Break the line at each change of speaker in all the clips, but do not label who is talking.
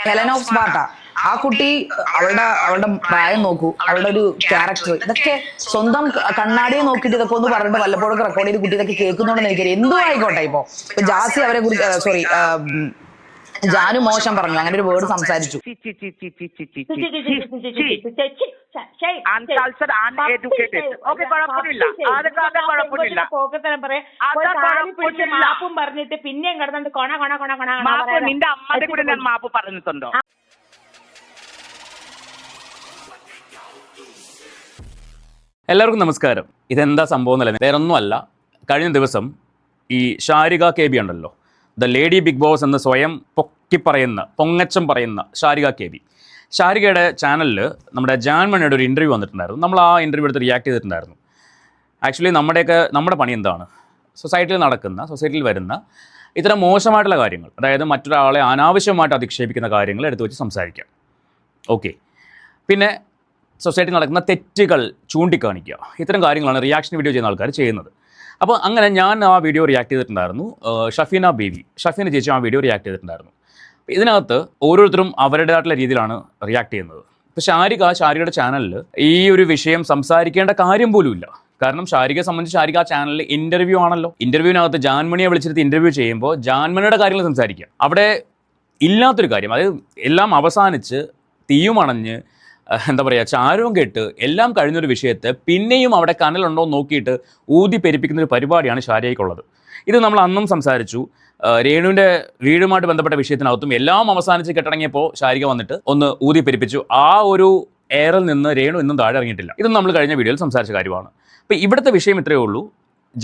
Helen of Sparta ആ കുട്ടി അവളുടെ പ്രായം നോക്കൂ, അവളുടെ ഒരു ക്യാരക്ടർ, ഇതൊക്കെ സ്വന്തം കണ്ണാടിയെ നോക്കിയിട്ട് ഇതൊക്കെ ഒന്ന് പറഞ്ഞിട്ട് വല്ലപ്പോഴും റെക്കോർഡ് ചെയ്ത് കുട്ടി ഇതൊക്കെ കേൾക്കുന്നോണ്ടെന്ന് എനിക്കറിയാം. എന്തും ആയിക്കോട്ടെ. ഇപ്പൊ ജാസി അവരെ കുറിച്ച് സോറി ജാനു മോശം പറഞ്ഞു, അങ്ങനെ ഒരു വേർഡ് സംസാരിച്ചു.
മാപ്പും പറഞ്ഞിട്ട് പിന്നെയും കിടന്നിട്ട് കൊണ കൊണ കൊണ കൊണ നിന്റെ അമ്മയുടെ കൂടെ ഞാൻ മാപ്പ് പറഞ്ഞിട്ടുണ്ടോ?
എല്ലാവർക്കും നമസ്കാരം. ഇതെന്താ സംഭവം എന്നല്ല, വേറൊന്നുമല്ല. കഴിഞ്ഞ ദിവസം ഈ ഷാരിക കെ ബി ഉണ്ടല്ലോ, ദ ലേഡി ബിഗ് ബോസ് എന്ന് സ്വയം പൊങ്ങച്ചം പറയുന്ന ഷാരിക കെ ബി, ഷാരികയുടെ ചാനലിൽ നമ്മുടെ ജാൻമണിയുടെ ഒരു ഇൻ്റർവ്യൂ വന്നിട്ടുണ്ടായിരുന്നു. നമ്മൾ ആ ഇൻ്റർവ്യൂ എടുത്ത് റിയാക്ട് ചെയ്തിട്ടുണ്ടായിരുന്നു. ആക്ച്വലി നമ്മുടെ പണി എന്താണ്? സൊസൈറ്റിയിൽ വരുന്ന ഇത്തരം മോശമായിട്ടുള്ള കാര്യങ്ങൾ, അതായത് മറ്റൊരാളെ അനാവശ്യമായിട്ട് അധിക്ഷേപിക്കുന്ന കാര്യങ്ങൾ എടുത്തു വെച്ച് സംസാരിക്കുക. ഓക്കെ. പിന്നെ സൊസൈറ്റിയിൽ നടക്കുന്ന തെറ്റുകൾ ചൂണ്ടിക്കാണിക്കുക. ഇത്തരം കാര്യങ്ങളാണ് റിയാക്ഷൻ വീഡിയോ ചെയ്യുന്ന ആൾക്കാർ ചെയ്യുന്നത്. അപ്പോൾ അങ്ങനെ ഞാൻ ആ വീഡിയോ റിയാക്ട് ചെയ്തിട്ടുണ്ടായിരുന്നു. ഷഫീന ചേച്ചി ആ വീഡിയോ റിയാക്ട് ചെയ്തിട്ടുണ്ടായിരുന്നു. ഇതിനകത്ത് ഓരോരുത്തരും അവരുടേതായിട്ടുള്ള രീതിയിലാണ് റിയാക്ട് ചെയ്യുന്നത്. ഇപ്പോൾ ഷാരികയുടെ ചാനലിൽ ഈ ഒരു വിഷയം സംസാരിക്കേണ്ട കാര്യം പോലും ഇല്ല. കാരണം ഷാരികയെ സംബന്ധിച്ച് ഷാരിക ആ ചാനലിൽ ഇൻ്റർവ്യൂ ആണല്ലോ. ഇൻ്റർവ്യൂവിനകത്ത് ജാൻമണിയെ വിളിച്ചിട്ട് ഇൻ്റർവ്യൂ ചെയ്യുമ്പോൾ ജാൻമണിയുടെ കാര്യങ്ങൾ സംസാരിക്കുക. അവിടെ ഇല്ലാത്തൊരു കാര്യം, അതായത് എല്ലാം അവസാനിച്ച് തീയുമണഞ്ഞ് എന്താ പറയുക, ചാരവും കേട്ട് എല്ലാം കഴിഞ്ഞൊരു വിഷയത്തെ പിന്നെയും അവിടെ കനലുണ്ടോ എന്ന് നോക്കിയിട്ട് ഊതി പെരുപ്പിക്കുന്നൊരു പരിപാടിയാണ് ഷാരികയ്ക്കുള്ളത്. ഇത് നമ്മൾ അന്നും സംസാരിച്ചു. രേണുവിൻ്റെ വീടുമായിട്ട് ബന്ധപ്പെട്ട വിഷയത്തിനകത്തും എല്ലാം അവസാനിച്ച് കെട്ടടങ്ങിയപ്പോൾ ഷാരിക വന്നിട്ട് ഒന്ന് ഊതി പെരുപ്പിച്ചു. ആ ഒരു എയറിൽ നിന്ന് രേണു ഇന്നും താഴെ ഇറങ്ങിയിട്ടില്ല. ഇത് നമ്മൾ കഴിഞ്ഞ വീഡിയോയിൽ സംസാരിച്ച കാര്യമാണ്. അപ്പോൾ ഇവിടുത്തെ വിഷയം ഇത്രയേ ഉള്ളൂ.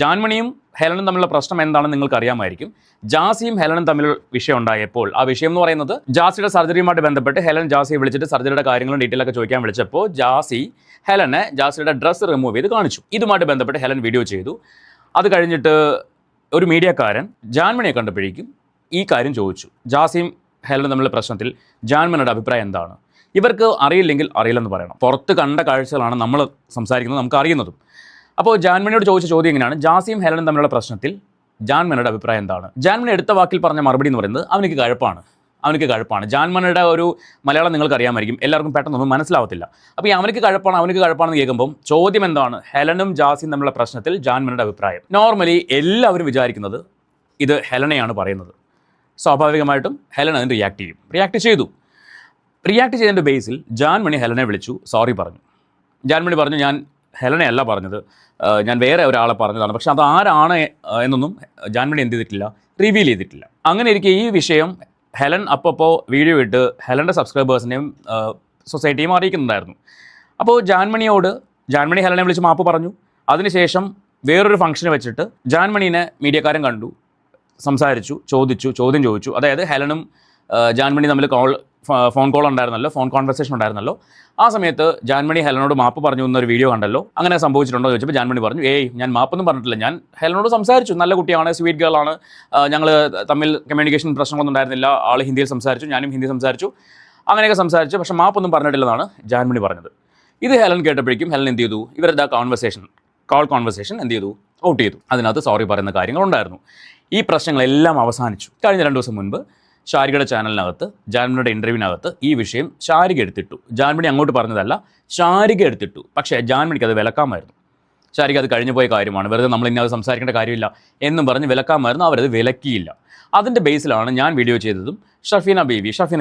ജാൻമണിയും ഹെലനും തമ്മിലുള്ള പ്രശ്നം എന്താണെന്ന് നിങ്ങൾക്ക് അറിയാമായിരിക്കും. ജാസിയും ഹെലനും തമ്മിൽ വിഷയം ഉണ്ടായപ്പോൾ ആ വിഷയം എന്ന് പറയുന്നത് ജാസിയുടെ സർജറിയുമായിട്ട് ബന്ധപ്പെട്ട് ഹെലൻ ജാസിയെ വിളിച്ചിട്ട് സർജറിയുടെ കാര്യങ്ങളും ഡീറ്റെയിൽ ഒക്കെ ചോദിക്കാൻ വിളിച്ചപ്പോൾ ജാസിയുടെ ഡ്രസ്സ് റിമൂവ് ചെയ്ത് കാണിച്ചു. ഇതുമായിട്ട് ബന്ധപ്പെട്ട് ഹെലൻ വീഡിയോ ചെയ്തു. അത് കഴിഞ്ഞിട്ട് ഒരു മീഡിയക്കാരൻ ജാൻമണിയെ കണ്ടപ്പോഴേക്കും ഈ കാര്യം ചോദിച്ചു. ജാസിയും ഹെലനും തമ്മിലുള്ള പ്രശ്നത്തിൽ ജാൻമണിയുടെ അഭിപ്രായം എന്താണ്? ഇവർക്ക് അറിയില്ലെങ്കിൽ അറിയില്ലെന്ന് പറയണം. പുറത്ത് കണ്ട കാഴ്ചകളാണ് നമ്മൾ സംസാരിക്കുന്നത്, നമുക്ക് അറിയുന്നതും. അപ്പോൾ ജാൻമണിയോട് ചോദിച്ച ചോദ്യം എങ്ങനെയാണ്, ജാസിയും ഹെലനും തമ്മിലുള്ള പ്രശ്നത്തിൽ ജാൻമണിയുടെ അഭിപ്രായം എന്താണ്? ജാൻമണി എടുത്ത വാക്കിൽ പറഞ്ഞ മറുപടി എന്ന് പറയുന്നത് അവനിക്ക് കഴപ്പാണ്. ജാൻമണിയുടെ ഒരു മലയാളം നിങ്ങൾക്ക് അറിയാമായിരിക്കും, എല്ലാവർക്കും പെട്ടെന്നൊന്നും മനസ്സിലാവത്തില്ല. അപ്പോൾ ഈ അവനിക്ക് കഴപ്പാണെന്ന് കേൾക്കുമ്പോൾ ചോദ്യം എന്താണ്, ഹെലനും ജാസിയും തമ്മിലുള്ള പ്രശ്നത്തിൽ ജാൻമണിയുടെ അഭിപ്രായം. നോർമലി എല്ലാവരും വിചാരിക്കുന്നത് ഇത് ഹെലനെയാണ് പറയുന്നത്. സ്വാഭാവികമായിട്ടും ഹെലൻ അതിന് റിയാക്ട് ചെയ്തു. റിയാക്ട് ചെയ്തതിൻ്റെ ബേസിൽ ജാൻമണി ഹെലനെ വിളിച്ചു, സോറി പറഞ്ഞു. ജാൻമണി പറഞ്ഞു, ഞാൻ ഹെലനെ അല്ല പറഞ്ഞത്, ഞാൻ വേറെ ഒരാളെ പറഞ്ഞതാണ്. പക്ഷെ അത് ആരാണ് എന്നൊന്നും ജാൻമണി എന്ത് ചെയ്തിട്ടില്ല, റിവീൽ ചെയ്തിട്ടില്ല. അങ്ങനെ ഇരിക്കെ ഈ വിഷയം ഹെലൻ അപ്പോൾ വീഡിയോ ഇട്ട് ഹെലൻ്റെ സബ്സ്ക്രൈബേഴ്സിനെയും സൊസൈറ്റിയും അറിയിക്കുന്നുണ്ടായിരുന്നു. അപ്പോൾ ജാൻമണി ഹെലനെ വിളിച്ച് മാപ്പ് പറഞ്ഞു. അതിനുശേഷം വേറൊരു ഫംഗ്ഷന് വെച്ചിട്ട് ജാൻമണീനെ മീഡിയക്കാരൻ കണ്ടു, സംസാരിച്ചു, ചോദ്യം ചോദിച്ചു. അതായത് ഹെലനും ജാൻമണി തമ്മിൽ ഫോൺ കോൺവെർസേഷൻ ഉണ്ടായിരുന്നല്ലോ. ആ സമയത്ത് ജാൻമണി ഹെലനോട് മാപ്പ് പറഞ്ഞു എന്നൊരു വീഡിയോ കണ്ടല്ലോ. അങ്ങനെ സംഭവിച്ചിട്ടുണ്ടോ എന്ന് ചോദിച്ചപ്പോൾ ജാൻമണി പറഞ്ഞു, ഞാൻ മാപ്പൊന്നും പറഞ്ഞിട്ടില്ല, ഞാൻ ഹെലനോട് സംസാരിച്ചു, നല്ല കുട്ടിയാണ്, സ്വീറ്റ് ഗേൾ ആണ്, ഞങ്ങൾ തമ്മിൽ കമ്മ്യൂണിക്കേഷൻ പ്രശ്നങ്ങളൊന്നും ഉണ്ടായിരുന്നില്ല, ആൾ ഹിന്ദിയിൽ സംസാരിച്ചു, ഞാനും ഹിന്ദി സംസാരിച്ചു, അങ്ങനെയൊക്കെ സംസാരിച്ചു, പക്ഷേ മാപ്പൊന്നും പറഞ്ഞിട്ടില്ലെന്നാണ് ജാൻമണി പറഞ്ഞത്. ഇത് ഹെലൻ കേട്ടപ്പോഴേക്കും ഹെലൻ എന്ത് ചെയ്തു, ഇവരുടെ കോൾ കോൺവെർസേഷൻ എന്ത് ചെയ്തു, ഔട്ട് ചെയ്തു. അതിനകത്ത് സോറി പറയുന്ന കാര്യങ്ങളുണ്ടായിരുന്നു. ഈ പ്രശ്നങ്ങളെല്ലാം അവസാനിച്ചു. കഴിഞ്ഞ 2 ദിവസം മുൻപ് ഷാരികയുടെ ചാനലിനകത്ത് ജാൻമണിയുടെ ഇൻ്റർവ്യൂവിനകത്ത് ഈ വിഷയം ഷാരിക എടുത്തിട്ടു. ജാൻമണി അങ്ങോട്ട് പറഞ്ഞതല്ല, ഷാരിക എടുത്തിട്ടു. പക്ഷേ ജാൻമണിക്ക് അത് വിലക്കാമായിരുന്നു. ഷാരിക അത് കഴിഞ്ഞു പോയ കാര്യമാണ്, വെറുതെ നമ്മൾ ഇനി അത് സംസാരിക്കേണ്ട കാര്യമില്ല എന്നും പറഞ്ഞ് വിലക്കാമായിരുന്നു. അവരത് വിലക്കിയില്ല. അതിൻ്റെ ബേസിലാണ് ഞാൻ വീഡിയോ ചെയ്തതും ഷഫീന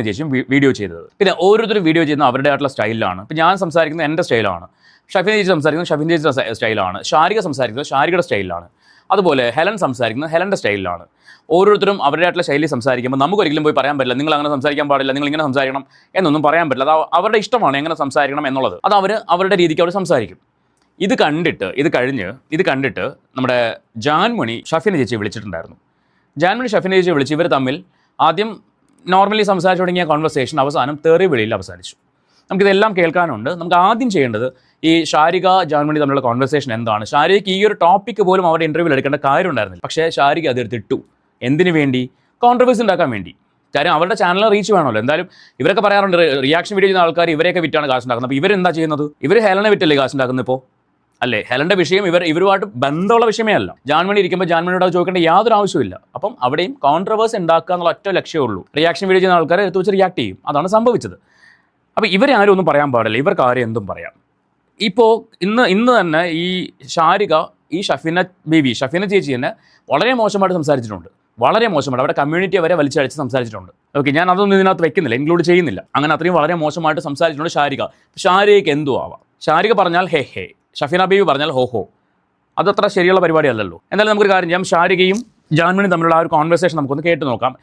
ചേച്ചിയും വീഡിയോ ചെയ്തത്. പിന്നെ ഓരോരുത്തരും വീഡിയോ ചെയ്യുന്ന അവരുടേതായിട്ടുള്ള സ്റ്റൈലിലാണ്. ഇപ്പോൾ ഞാൻ സംസാരിക്കുന്നത് എൻ്റെ സ്റ്റൈലാണ്, ഷഫീന ചേച്ചി സംസാരിക്കുന്നത് ഷഫീന ചേച്ചിയുടെ സ്റ്റൈലാണ്, ഷാരിക സംസാരിക്കുന്നത് ഷാരികയുടെ സ്റ്റൈലിലാണ്, അതുപോലെ ഹെലൻ സംസാരിക്കുന്നത് ഹെലൻ്റെ സ്റ്റൈലിലാണ്. ഓരോരുത്തരും അവരുടെയായിട്ടുള്ള ശൈലി സംസാരിക്കുമ്പോൾ നമുക്കൊരിക്കലും പോയി പറയാൻ പറ്റില്ല, നിങ്ങൾ അങ്ങനെ സംസാരിക്കാൻ പാടില്ല, നിങ്ങൾ ഇങ്ങനെ സംസാരിക്കണം എന്നൊന്നും പറയാൻ പറ്റില്ല. അത് അവരുടെ ഇഷ്ടമാണ് എങ്ങനെ സംസാരിക്കണം എന്നുള്ളത്. അത് അവരുടെ രീതിക്ക് അവർ സംസാരിക്കും. ഇത് കണ്ടിട്ട് നമ്മുടെ ജാൻമണി ഷഫീന ചേച്ചി വിളിച്ചിട്ടുണ്ടായിരുന്നു. ഷഫീന ചേച്ചി വിളിച്ച് ഇവർ തമ്മിൽ ആദ്യം നോർമലി സംസാരിച്ചു തുടങ്ങിയ കോൺവെർസേഷൻ അവസാനം തെറി വിളിയിൽ അവസാനിച്ചു. നമുക്കിതെല്ലാം കേൾക്കാനുണ്ട്. നമുക്ക് ആദ്യം ചെയ്യേണ്ടത് ഈ ഷാരിക ജാൻമണി തമ്മിലുള്ള കോൺവെർസേഷൻ എന്താണ്. ഷാരികയ്ക്ക് ഈ ഒരു ടോപ്പിക്ക് പോലും അവരുടെ ഇൻ്റർവ്യൂവിൽ എടുക്കേണ്ട കാര്യം ഉണ്ടായിരുന്നില്ല. പക്ഷേ ഷാരിക അതെടുത്തിട്ടു. എന്തിനു വേണ്ടി? കോൺട്രവേഴ്സി ഉണ്ടാക്കാൻ വേണ്ടി. കാര്യം അവരുടെ ചാനലിൽ റീച്ച് വേണമല്ലോ. എന്തായാലും ഇവരൊക്കെ പറയാറുണ്ട് റിയാക്ഷൻ വീഡിയോ ചെയ്യുന്ന ആൾക്കാർ ഇവരെയൊക്കെ വിറ്റാണ് കാശുണ്ടാക്കുന്നത്. അപ്പോൾ ഇവരെന്താ ചെയ്യുന്നത്? ഇവർ ഹെലനെ വിറ്റല്ലേ കാശുണ്ടാക്കുന്നത്. ഇപ്പോൾ അല്ലേ? ഹെലന്റെ വിഷയം ഇവരുമായിട്ട് ബന്ധമുള്ള വിഷയമേ അല്ല. ജാൻമണി ഇരിക്കുമ്പോൾ ജാൻമണിയോട് ചോദിക്കേണ്ട യാതൊരു ആവശ്യമില്ല. അപ്പം അവിടെയും കോൺട്രവേഴ്സ് ഉണ്ടാക്കുക എന്നുള്ള ഒറ്റ ലക്ഷ്യമേ ഉള്ളൂ. റിയാക്ഷൻ വീഡിയോ ചെയ്യുന്ന ആൾക്കാരെ എടുത്ത് വെച്ച് റിയാക്ട് ചെയ്യും. അതാണ് സംഭവിച്ചത്. അപ്പോൾ ഇവരെ ആരും ഒന്നും പറയാൻ പാടില്ല. ഇവർക്ക് ആരും എന്തും പറയാം. ഇപ്പോൾ ഇന്ന് തന്നെ ഈ ഷാരിക ഈ ഷഫീന ചേച്ചി തന്നെ വളരെ മോശമായിട്ട് സംസാരിച്ചിട്ടുണ്ട്. വളരെ മോശമായിട്ട് അവരുടെ കമ്മ്യൂണിറ്റിയെ വരെ വലിച്ചടിച്ച് സംസാരിച്ചിട്ടുണ്ട്. ഓക്കെ, ഞാൻ അതൊന്നും ഇതിനകത്ത് വെക്കുന്നില്ല, ഇൻക്ലൂഡ് ചെയ്യുന്നില്ല. അങ്ങനെ അത്രയും വളരെ മോശമായിട്ട് സംസാരിച്ചിട്ടുണ്ട് ഷാരികയ്ക്ക് എന്തും ആവാം. ഷാരിക പറഞ്ഞാൽ ഹേ ഹേ, ഷഫീന ബീവി പറഞ്ഞാൽ ഹോ ഹോ. അതത്ര ശരിയുള്ള പരിപാടിയല്ലല്ലോ. എന്തായാലും നമുക്കൊരു കാര്യം ചെയ്യാം, ഷാരികയും ജാൻമണി തമ്മിലുള്ള ആ ഒരു കോൺവെർസേഷൻ നമുക്കൊന്ന് കേട്ട് നോക്കാം.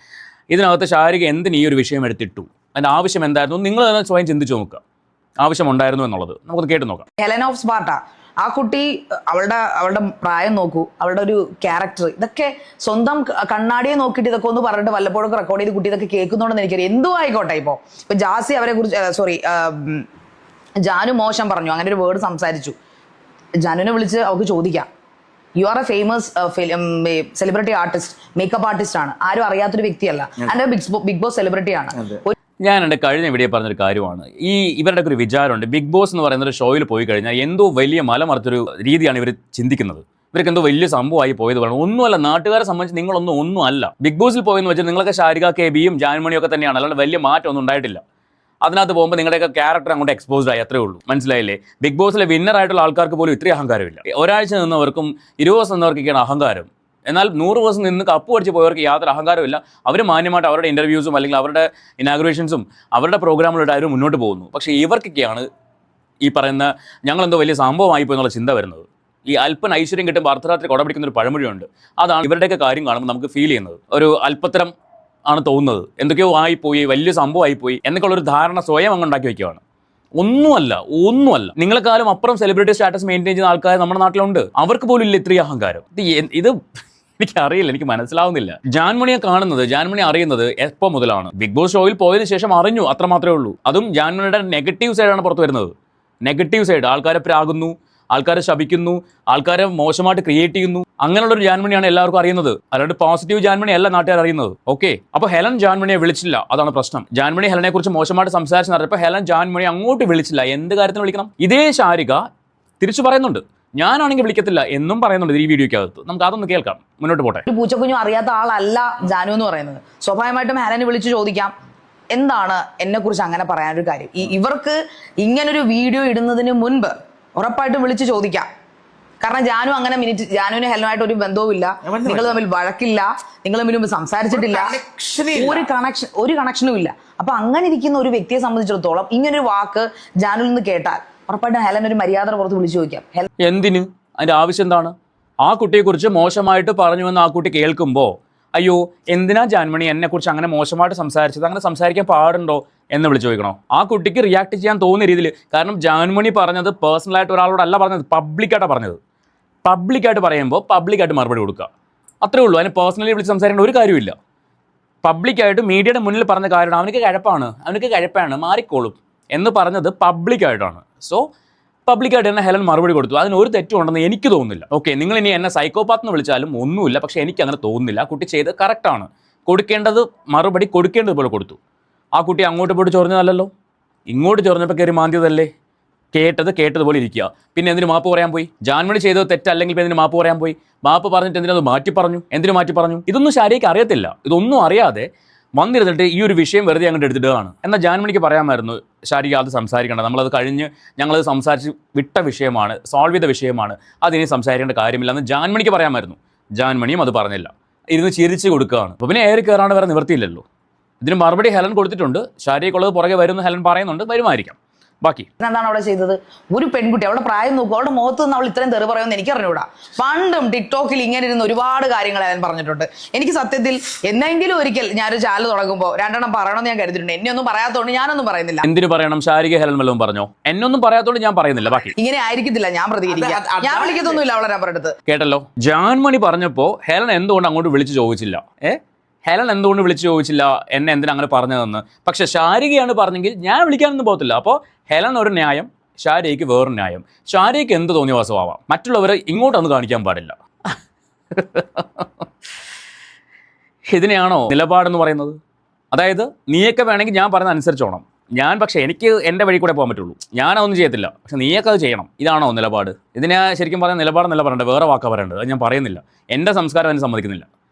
ഇതിനകത്ത് ഷാരിക എന്തിന് ഈ ഒരു വിഷയം എടുത്തിട്ടു, അതിൻ്റെ ആവശ്യം എന്തായിരുന്നു, നിങ്ങൾ തന്നെ സ്വയം ചിന്തിച്ച് നോക്കുക. ആവശ്യമുണ്ടായിരുന്നു എന്നുള്ളത് നമുക്കൊന്ന് കേട്ട് നോക്കാം.
ഹെലൻ ഓഫ് സ്പാർട്ട, ആ കുട്ടി അവളുടെ പ്രായം നോക്കൂ, അവളുടെ ഒരു ക്യാരക്ടർ, ഇതൊക്കെ സ്വന്തം കണ്ണാടിയെ നോക്കിയിട്ട് ഇതൊക്കെ ഒന്ന് പറഞ്ഞിട്ട് വല്ലപ്പോഴും റെക്കോർഡ് ചെയ്ത് കുട്ടി ഇതൊക്കെ കേൾക്കുന്നതുകൊണ്ടെന്ന് എനിക്കറിയാം. എന്തും ആയിക്കോട്ടെ. ഇപ്പൊ ജാസി അവരെ കുറിച്ച് ജാനു മോശം പറഞ്ഞു, അങ്ങനെ ഒരു വേർഡ് സംസാരിച്ചു. ജാനുവിനെ വിളിച്ച് അവൾക്ക് ചോദിക്കാം, you are A famous celebrity artist, makeup artist ആണ്, ആരും അറിയാത്തൊരു വ്യക്തിയല്ല, അതിന്റെ ബിഗ് ബോസ് സെലിബ്രിറ്റി ആണ്.
ഞാൻ എൻ്റെ കഴിഞ്ഞ വീഡിയോ പറഞ്ഞൊരു കാര്യമാണ്, ഇവരുടെ ഒരു വിചാരമുണ്ട്, ബിഗ് ബോസ് എന്ന് പറയുന്ന ഒരു ഷോയിൽ പോയി കഴിഞ്ഞാൽ എന്തോ വലിയ മലമറിച്ചൊരു രീതിയാണ് ഇവർ ചിന്തിക്കുന്നത്. ഇവർക്ക് എന്തോ വലിയ സംഭവമായി പോയത് വേണം. ഒന്നുമല്ല, നാട്ടുകാരെ സംബന്ധിച്ച് നിങ്ങളൊന്നും അല്ല. ബിഗ് ബോസിൽ പോയെന്ന് വെച്ചാൽ നിങ്ങളൊക്കെ ഷാരിക കെബിയും ജാൻമണിയും ഒക്കെ തന്നെയാണ്, അല്ലാണ്ട് വലിയ മാറ്റം ഒന്നും ഉണ്ടായിട്ടില്ല. അതിനകത്ത് പോകുമ്പോൾ നിങ്ങളുടെയൊക്കെ ക്യാരക്ടർ അങ്ങോട്ട് എക്സ്പോസ്ഡ് ആയി, അത്രേ ഉള്ളൂ. മനസ്സിലായില്ലേ? ബിഗ് ബോസിലെ വിന്നറായിട്ടുള്ള ആൾക്കാർക്ക് പോലും ഇത്രയും അഹങ്കാരമില്ല. ഒരാഴ്ച നിന്നവർക്കും 20 ദിവസം നിന്നവർക്കൊക്കെയാണ് അഹങ്കാരം. എന്നാൽ 100 ദിവസം നിന്ന് കപ്പ് അടിച്ച് പോയവർക്ക് യാതൊരു അഹങ്കാരമില്ല. അവർ മാന്യമായിട്ട് അവരുടെ ഇൻ്റർവ്യൂസും അല്ലെങ്കിൽ അവരുടെ ഇനാഗുറേഷൻസും അവരുടെ പ്രോഗ്രാമുകളുടെ അവർ മുന്നോട്ട് പോകുന്നു. പക്ഷേ ഇവർക്കൊക്കെയാണ് ഈ പറയുന്ന ഞങ്ങളെന്തോ വലിയ സംഭവമായി പോയി എന്നുള്ള ചിന്ത വരുന്നത്. ഈ അല്പൻ ഐശ്വര്യം കിട്ടുമ്പോൾ അർദ്ധരാത്രി കൊട പിടിക്കുന്ന ഒരു പഴമൊഴിയുണ്ട്. അതാണ് ഇവരുടെയൊക്കെ കാര്യം കാണുമ്പോൾ നമുക്ക് ഫീൽ ചെയ്യുന്നത്. ഒരു അല്പത്തരം ആണ് തോന്നുന്നത്, എന്തൊക്കെയോ ആയിപ്പോയി, വലിയ സംഭവമായിപ്പോയി എന്നൊക്കെയുള്ളൊരു ധാരണ സ്വയം അങ്ങ് ഉണ്ടാക്കി വയ്ക്കുകയാണ്. ഒന്നുമല്ല. നിങ്ങളെക്കാളും അപ്പുറം സെലിബ്രിറ്റി സ്റ്റാറ്റസ് മെയിൻറ്റെയിൻ ചെയ്യുന്ന ആൾക്കാർ നമ്മുടെ നാട്ടിലുണ്ട്. അവർക്ക് പോലും ഇല്ല ഇത്രയും അഹങ്കാരം. ഇത് എനിക്കറിയില്ല, എനിക്ക് മനസ്സിലാവുന്നില്ല. ജാൻമണി അറിയുന്നത് എപ്പോൾ മുതലാണ്? ബിഗ് ബോസ് ഷോയിൽ പോയതിനു ശേഷം അറിഞ്ഞു, അത്ര മാത്രമേ ഉള്ളൂ. അതും ജാൻമണിയുടെ നെഗറ്റീവ് സൈഡാണ് പുറത്ത് വരുന്നത്. നെഗറ്റീവ് സൈഡ്, ആൾക്കാരെ പ്രാകുന്നു, ആൾക്കാരെ ശപിക്കുന്നു, ആൾക്കാരെ മോശമായിട്ട് ക്രിയേറ്റ് ചെയ്യുന്നു. അങ്ങനെയുള്ളൊരു ജാൻമണിയാണ് എല്ലാവർക്കും അറിയുന്നത്, അല്ലാണ്ട് പോസിറ്റീവ് ജാൻമണി അല്ല നാട്ടുകാർ അറിയുന്നത്. ഓക്കെ, അപ്പോൾ ഹെലൻ ജാൻമണിയെ വിളിച്ചില്ല, അതാണ് പ്രശ്നം. ജാൻമണി ഹെലനെ കുറിച്ച് മോശമായിട്ട് സംസാരിച്ച് നടന്നപ്പോൾ ഹെലൻ ജാൻമണി അങ്ങോട്ട് വിളിച്ചില്ല. എന്ത് കാര്യത്തിന് വിളിക്കണം? ഇതേ ഷാരിക തിരിച്ചു പറയുന്നുണ്ട്, ഞാനാണെങ്കിൽ വിളിക്കത്തില്ല എന്നും പറയുന്നുണ്ട് ഈ വീഡിയോയ്ക്കകത്ത്. നമുക്ക് അതൊന്ന് കേൾക്കാം, മുന്നോട്ട് പോട്ടെ.
ഒരു പൂച്ചക്കുഞ്ഞു അറിയാത്ത ആളല്ല ജാനു എന്ന് പറയുന്നത്. സ്വാഭാവികമായിട്ടും ഹെലനെ വിളിച്ച് ചോദിക്കാം, എന്താണ് എന്നെ കുറിച്ച് അങ്ങനെ പറയാനൊരു കാര്യം. ഇവർക്ക് ഇങ്ങനൊരു വീഡിയോ ഇടുന്നതിന് മുൻപ് ഉറപ്പായിട്ടും വിളിച്ച് ചോദിക്കാം. കാരണം ജാനുവിന് ഹെലനുമായിട്ട് ഒരു ബന്ധവുമില്ല, നിങ്ങൾ തമ്മിൽ വഴക്കില്ല, നിങ്ങൾ തമ്മിൽ സംസാരിച്ചിട്ടില്ല, ഒരു കണക്ഷനും ഇല്ല. അപ്പൊ അങ്ങനെ ഇരിക്കുന്ന ഒരു വ്യക്തിയെ സംബന്ധിച്ചിടത്തോളം ഇങ്ങനൊരു വാക്ക് ജാനുവിൽ നിന്ന് കേട്ടാൽ ഉറപ്പായിട്ടും ഹെലൻ ഒരു മര്യാദ പുറത്ത് വിളിച്ചു ചോദിക്കാം.
എന്തിന്? അതിന്റെ ആവശ്യം എന്താണ്? ആ കുട്ടിയെക്കുറിച്ച് മോശമായിട്ട് പറഞ്ഞുവെന്ന് ആ കുട്ടി കേൾക്കുമ്പോൾ, അയ്യോ എന്തിനാ ജാൻമണി എന്നെക്കുറിച്ച് അങ്ങനെ മോശമായിട്ട് സംസാരിച്ചത്, അങ്ങനെ സംസാരിക്കാൻ പാടുണ്ടോ എന്ന് വിളിച്ച് ചോദിക്കണോ? ആ കുട്ടിക്ക് റിയാക്ട് ചെയ്യാൻ തോന്നുന്ന രീതിയിൽ. കാരണം ജാൻമണി പറഞ്ഞത് പേഴ്സണലായിട്ട് ഒരാളോടല്ല പറഞ്ഞത്, പബ്ലിക്കായിട്ടാണ് പറഞ്ഞത്. പബ്ലിക്കായിട്ട് പറയുമ്പോൾ പബ്ലിക്കായിട്ട് മറുപടി കൊടുക്കുക, അത്രേ ഉള്ളൂ. അതിന് പേഴ്സണലി വിളിച്ച് സംസാരിക്കേണ്ട ഒരു കാര്യമില്ല. പബ്ലിക്കായിട്ട് മീഡിയയുടെ മുന്നിൽ പറഞ്ഞ കാര്യമാണ്, അവനക്ക് കഴപ്പാണ് മാറിക്കോളും എന്ന് പറഞ്ഞത് പബ്ലിക്കായിട്ടാണ്. സോ പബ്ലിക്കായിട്ട് തന്നെ ഹെലൻ മറുപടി കൊടുത്തു. അതിനൊരു തെറ്റും ഉണ്ടെന്ന് എനിക്ക് തോന്നുന്നില്ല. ഓക്കെ, നിങ്ങൾ ഇനി എന്നെ സൈക്കോപാത്ത് എന്ന് വിളിച്ചാലും ഒന്നുമില്ല, പക്ഷേ എനിക്ക് അങ്ങനെ തോന്നുന്നില്ല. ആ കുട്ടി ചെയ്ത് കറക്റ്റാണ്. കൊടുക്കേണ്ടത് മറുപടി കൊടുക്കേണ്ടതുപോലെ കൊടുത്തു. ആ കുട്ടി അങ്ങോട്ട് പോയിട്ട് ചൊറിഞ്ഞതല്ലല്ലോ, ഇങ്ങോട്ട് ചൊറിഞ്ഞപ്പോൾ കയറി മാന്തിയതല്ലേ. കേട്ടതുപോലെ ഇരിക്കുക. പിന്നെ എന്തിനു മാപ്പ് പറയാൻ പോയി? ജാൻമണി ചെയ്തത് തെറ്റല്ലെങ്കിൽ പിന്നെ എന്തിനു മാപ്പ് പറയാൻ പോയി? മാപ്പ് പറഞ്ഞിട്ട് എന്തിനത് എന്തിനു മാറ്റി പറഞ്ഞു? ഇതൊന്നും ശരിക്ക് അറിയത്തില്ല. ഇതൊന്നും അറിയാതെ വന്നിരുന്നിട്ട് ഈ ഒരു വിഷയം വെറുതെ അങ്ങോട്ട് എടുത്തിടുകയാണ്. എന്നാൽ ജാൻമണിക്ക് പറയാമായിരുന്നു, ശാരിക അത് സംസാരിക്കേണ്ട, നമ്മളത് കഴിഞ്ഞ് ഞങ്ങളത് സംസാരിച്ച് വിട്ട വിഷയമാണ്, സോൾവ് ചെയ്ത വിഷയമാണ്, അതിനി സംസാരിക്കേണ്ട കാര്യമില്ല എന്ന് ജാൻമണിക്ക് പറയാമായിരുന്നു. ജാൻമണിയും അത് പറഞ്ഞില്ല, ഇരുന്ന് ചിരിച്ച് കൊടുക്കുകയാണ്. അപ്പോൾ പിന്നെ ഏറി കയറാണ്ട് വേറെ നിവർത്തിയില്ലല്ലോ. ഇതിന് മറുപടി ഹെലൻ കൊടുത്തിട്ടുണ്ട്. ശാരികയുള്ളത് പുറകെ വരുമെന്ന് ഹെലൻ പറയുന്നുണ്ട്, വരുമായിരിക്കാം. ബാക്കി
എന്താണ് അവിടെ ചെയ്തത്? ഒരു പെൺകുട്ടി, അവളുടെ പ്രായം നോക്കൂ, അവളുടെ മുഖത്ത് നിന്ന് അവൾ ഇത്രയും തെറി പറയുമെന്ന് എനിക്ക് അറിഞ്ഞൂടാ. പണ്ടും ടിക്ടോക്കിൽ ഇങ്ങനെ ഇരുന്ന് ഒരുപാട് കാര്യങ്ങൾ ഞാൻ പറഞ്ഞിട്ടുണ്ട്. എനിക്ക് സത്യത്തിൽ എന്നെങ്കിലും ഒരിക്കൽ ഞാനൊരു ചാനൽ തുടങ്ങുമ്പോൾ 2 എണ്ണം പറയണമെന്ന് ഞാൻ കരുതിയിട്ടുണ്ട്. എന്നെ ഒന്നും പറയാത്തതുകൊണ്ട് ഞാനൊന്നും പറയുന്നില്ല.
എന്തിനു പറയണം? ശാരിക ഹെലൻ വല്ലതും പറഞ്ഞോ? എന്നൊന്നും പറയാത്തതുകൊണ്ട് ഞാൻ പറയുന്നില്ല. ബാക്കി
ഇങ്ങനെ ആയിരിക്കത്തില്ല ഞാൻ പ്രതികരിക്കുക, ഞാൻ വിളിക്കത്തൊന്നുമില്ല അവളെ നമ്പർ എടുത്ത്.
കേട്ടല്ലോ, ജാൻമണി പറഞ്ഞപ്പോൾ ഹെലൻ എന്തുകൊണ്ട് അങ്ങോട്ട് വിളിച്ച് ചോദിച്ചില്ല? ഹെലൻ എന്തുകൊണ്ട് വിളിച്ച് ചോദിച്ചില്ല എന്നെ എന്തിനാ അങ്ങനെ പറഞ്ഞതെന്ന്? പക്ഷെ ശാരികയാണ് പറഞ്ഞെങ്കിൽ ഞാൻ വിളിക്കാനൊന്നും പോകത്തില്ല. അപ്പോൾ ഹെലൻ ഒരു ന്യായം, ശാരികയ്ക്ക് വേറൊരു ന്യായം. ശാരികയ്ക്ക് എന്ത് തോന്നിയവാസമാവാം, മറ്റുള്ളവരെ ഇങ്ങോട്ടൊന്നും കാണിക്കാൻ പാടില്ല. ഇതിനെയാണോ നിലപാടെന്ന് പറയുന്നത്? അതായത് നീയൊക്കെ വേണമെങ്കിൽ ഞാൻ പറഞ്ഞ അനുസരിച്ചോണം, ഞാൻ പക്ഷേ എനിക്ക് എൻ്റെ വഴി കൂടെ പോകാൻ പറ്റുള്ളൂ. ഞാനതൊന്നും ചെയ്യത്തില്ല. പക്ഷെ നീയൊക്കെ അത് ചെയ്യണം. ഇതാണോ നിലപാട്? ഇതിനെ ശരിക്കും പറഞ്ഞാൽ നിലപാടെന്നല്ല പറയേണ്ടത്, വേറെ വാക്കാ പറയേണ്ടത്. അത് ഞാൻ പറയുന്നില്ല. എൻ്റെ സംസ്കാരം അതിന് സമ്മതിക്കുന്നില്ല,